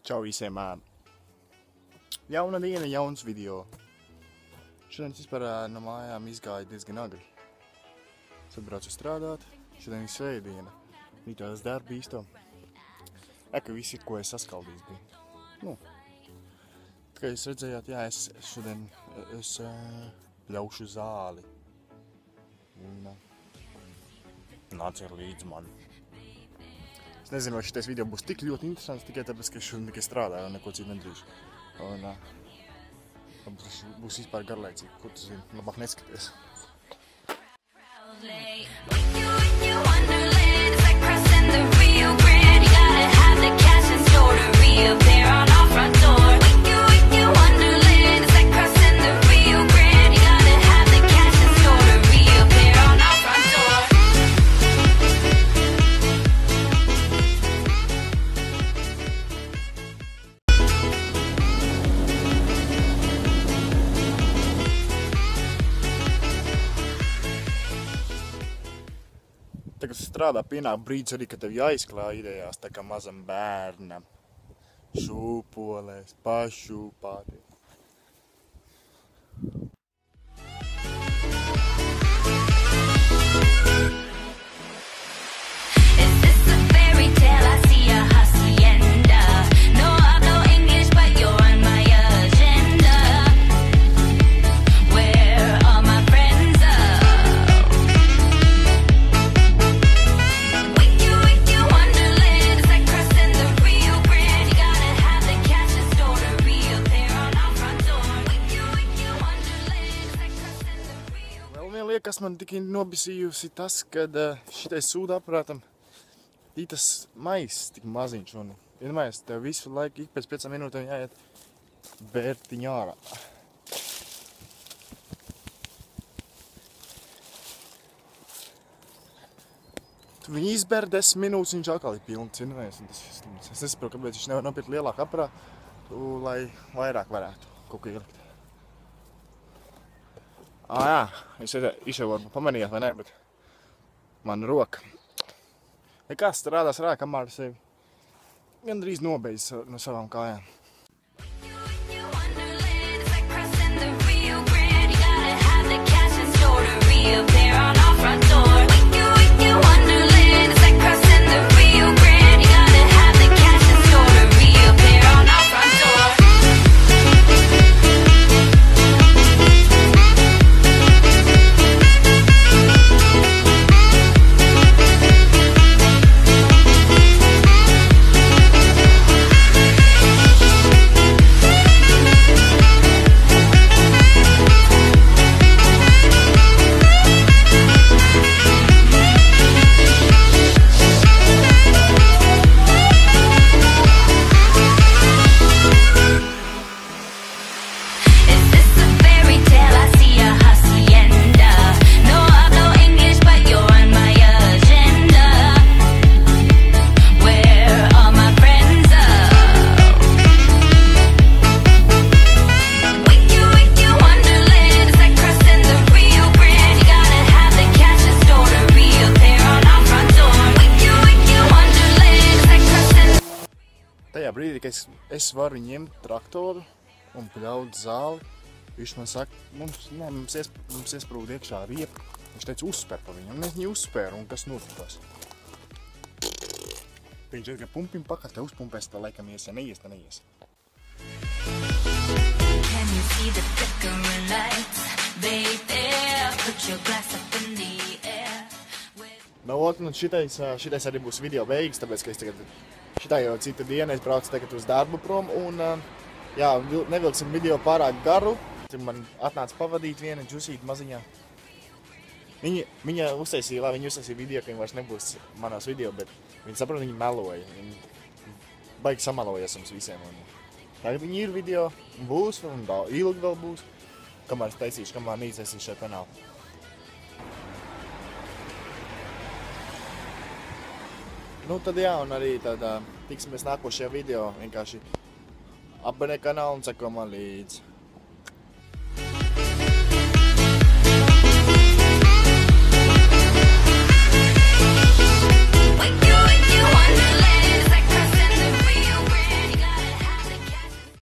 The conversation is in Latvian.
Čau visiem! Jauna diena, jauns video. Šodien es vispār no mājām izgāju diezgan agri. Es atbraucu strādāt, šodien ir svētdiena. Rītā tas darba īsto. Ka visi, ko es saskaldījis biju. Kā jūs redzējāt, jā, es šodien pļaušu zāli. Un nāciet līdz man. Es nezinu, vai šitais video būs tik ļoti interesants, tikai tāpēc, ka es šodien tikai strādāju un neko citu nedarīšu. Un būs vispār garlaicīgi, ko tu zini, labāk neskaties. Tagad strādā pienāk brīdis arī, kad tev jāizklāj idejās tā kā mazam bērnam. Šūpolēs, pašūpāties. Kas man tikai nobisījusi tas, kad šitais sūda aparātam tas maiss tik maziņš un vienmēr tev visu laiku ik pēc 5 minūtēm jāiet bērtiņ ārā. Tu viņu izber 10 minūtes, viņš atkal ir pilns, es nesaprotu, kāpēc viņš nevar nopirkt lielāku aparātu, lai vairāk varētu kaut ko ielikt. Jā, es jau varu pamanījāt, vai ne, bet mana roka. Kā strādās rā, kamēr sevi gandrīz nobeidz no savām kājām. Tajā brīdī, kad es varu ņemt traktoru un pļaut zāli, viņš man saka, mums iesprūd iekšā riepa. Viņš teica, uzspēr pa viņu, un es viņu uzspēru, un kas notikās. Viņš teica, ka pumpim pakaļ, te uzpumpēs, tā laikam ies, ja neies, tā neies. Un šitais arī būs video beigas, tāpēc, ka es tagad šitā jau cita diena, es braucu tagad uz darbu prom un jā, nevilksim video pārāk garu. Man atnāca pavadīt viena džusīta maziņā. Viņa uztaisīja, lai viņa uztaisīja video, ka viņa vairs nebūs manās video, bet viņa saprot, viņa meloja. Viņa baigi samalojas mums visiem. Tagad viņa ir video, būs un ilgi vēl būs, kamēr es taisīšu, kamēr nīcēsīšu šajā kanālu. Tad jā, un arī tiksimies nākošajā video, vienkārši abonē kanālu un seko man līdzi.